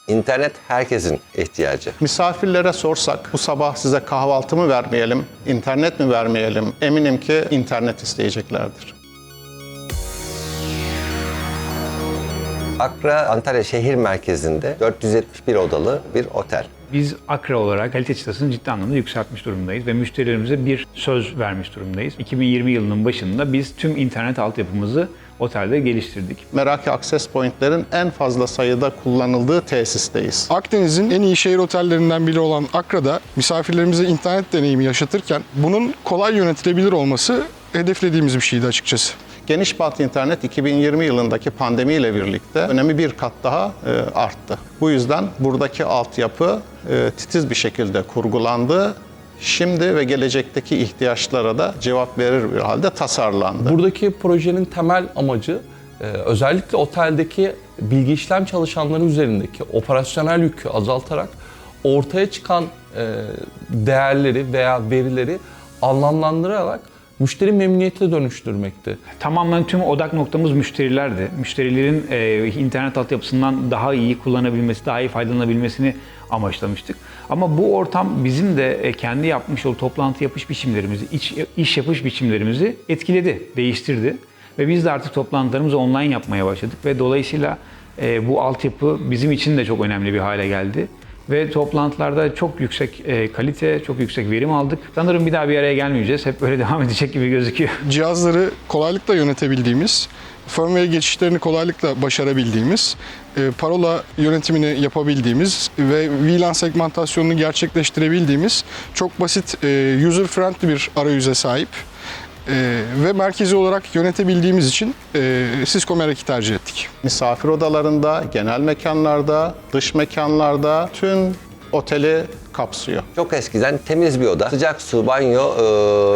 İnternet herkesin ihtiyacı. Misafirlere sorsak bu sabah size kahvaltı mı vermeyelim, internet mi vermeyelim? Eminim ki internet isteyeceklerdir. Akra, Antalya şehir merkezinde 471 odalı bir otel. Biz Akra olarak kalite çıtasını ciddi anlamda yükseltmiş durumdayız ve müşterilerimize bir söz vermiş durumdayız. 2020 yılının başında biz tüm internet altyapımızı otelde geliştirdik. Meraki Access Point'lerin en fazla sayıda kullanıldığı tesisteyiz. Akdeniz'in en iyi şehir otellerinden biri olan Akra'da misafirlerimize internet deneyimi yaşatırken bunun kolay yönetilebilir olması hedeflediğimiz bir şeydi açıkçası. Geniş bant internet 2020 yılındaki pandemiyle birlikte önemi bir kat daha arttı. Bu yüzden buradaki altyapı titiz bir şekilde kurgulandı. Şimdi ve gelecekteki ihtiyaçlara da cevap verir bir halde tasarlandı. Buradaki projenin temel amacı özellikle oteldeki bilgi işlem çalışanları üzerindeki operasyonel yükü azaltarak ortaya çıkan değerleri veya verileri anlamlandırarak müşteri memnuniyetine dönüştürmekti. Tamamen tüm odak noktamız müşterilerdi. Müşterilerin internet altyapısından daha iyi kullanabilmesi, daha iyi faydalanabilmesini amaçlamıştık. Ama bu ortam bizim de kendi yapmış olduğu toplantı yapış biçimlerimizi, iş yapış biçimlerimizi etkiledi, değiştirdi. Ve biz de artık toplantılarımızı online yapmaya başladık ve dolayısıyla bu altyapı bizim için de çok önemli bir hale geldi. Ve toplantılarda çok yüksek kalite, çok yüksek verim aldık. Sanırım bir daha bir araya gelmeyeceğiz. Hep böyle devam edecek gibi gözüküyor. Cihazları kolaylıkla yönetebildiğimiz, firmware geçişlerini kolaylıkla başarabildiğimiz, parola yönetimini yapabildiğimiz ve VLAN segmentasyonunu gerçekleştirebildiğimiz çok basit, user friendly bir arayüze sahip ve merkezi olarak yönetebildiğimiz için Cisco Meraki tercih ettik. Misafir odalarında, genel mekanlarda, dış mekanlarda tüm oteli kapsıyor. Çok eskiden temiz bir oda, sıcak su, banyo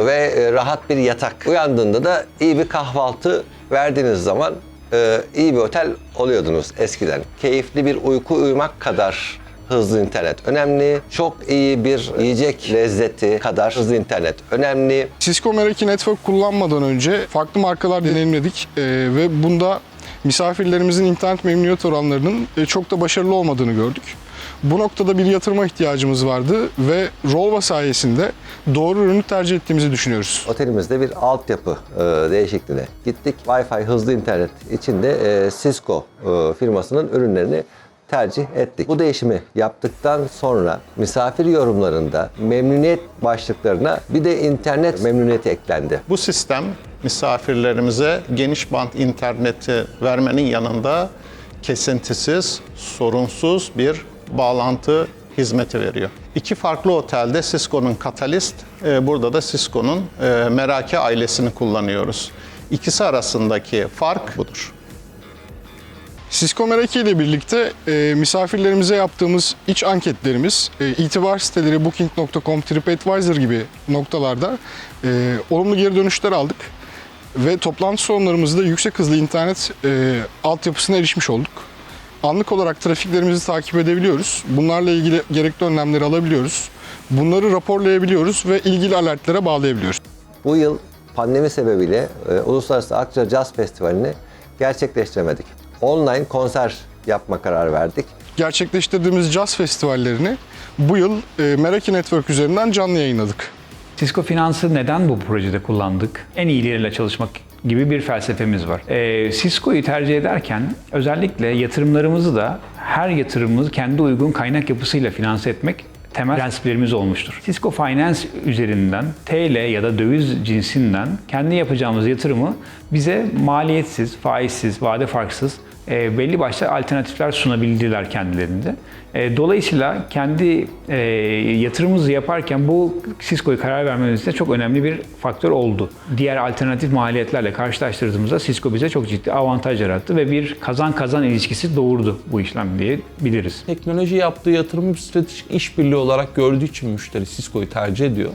ve rahat bir yatak. Uyandığında da iyi bir kahvaltı verdiğiniz zaman iyi bir otel oluyordunuz eskiden. Keyifli bir uyku uyumak kadar hızlı internet önemli. Çok iyi bir yiyecek lezzeti kadar hızlı internet önemli. Cisco Meraki Network kullanmadan önce farklı markalar deneyimledik ve bunda misafirlerimizin internet memnuniyet oranlarının çok da başarılı olmadığını gördük. Bu noktada bir yatırıma ihtiyacımız vardı ve Rolva sayesinde doğru ürünü tercih ettiğimizi düşünüyoruz. Otelimizde bir altyapı değişikliğine gittik. Wi-Fi hızlı internet için de Cisco firmasının ürünlerini tercih ettik. Bu değişimi yaptıktan sonra misafir yorumlarında memnuniyet başlıklarına bir de internet memnuniyeti eklendi. Bu sistem misafirlerimize geniş bant interneti vermenin yanında kesintisiz, sorunsuz bir bağlantı hizmeti veriyor. İki farklı otelde Cisco'nun Catalyst, burada da Cisco'nun Meraki ailesini kullanıyoruz. İkisi arasındaki fark budur. Cisco Meraki ile birlikte misafirlerimize yaptığımız iç anketlerimiz, itibar siteleri Booking.com, TripAdvisor gibi noktalarda olumlu geri dönüşler aldık. Ve toplantı sonlarımızda yüksek hızlı internet altyapısına erişmiş olduk. Anlık olarak trafiklerimizi takip edebiliyoruz. Bunlarla ilgili gerekli önlemleri alabiliyoruz. Bunları raporlayabiliyoruz ve ilgili alertlere bağlayabiliyoruz. Bu yıl pandemi sebebiyle Uluslararası Akça Jazz Festivali'ni gerçekleştiremedik. Online konser yapma kararı verdik. Gerçekleştirdiğimiz jazz festivallerini bu yıl Meraki Network üzerinden canlı yayınladık. Cisco Finans'ı neden bu projede kullandık? En iyileriyle çalışmak gibi bir felsefemiz var. Cisco'yu tercih ederken özellikle yatırımlarımızı da her yatırımımızı kendi uygun kaynak yapısıyla finanse etmek temel prensiplerimiz olmuştur. Cisco Finance üzerinden TL ya da döviz cinsinden kendi yapacağımız yatırımı bize maliyetsiz, faizsiz, vade farksız belli başlı alternatifler sunabildiler kendilerinde. Dolayısıyla kendi yatırımımızı yaparken bu Cisco'yu karar vermemizde çok önemli bir faktör oldu. Diğer alternatif maliyetlerle karşılaştırdığımızda Cisco bize çok ciddi avantaj yarattı ve bir kazan-kazan ilişkisi doğurdu bu işlem diyebiliriz. Teknoloji yaptığı yatırımı bir stratejik işbirliği olarak gördüğü için müşteri Cisco'yu tercih ediyor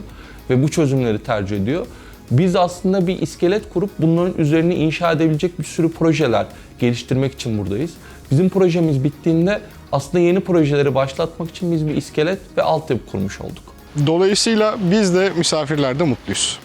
ve bu çözümleri tercih ediyor. Biz aslında bir iskelet kurup bunların üzerine inşa edebilecek bir sürü projeler geliştirmek için buradayız. Bizim projemiz bittiğinde aslında yeni projeleri başlatmak için biz bir iskelet ve altyapı kurmuş olduk. Dolayısıyla biz de misafirler de mutluyuz.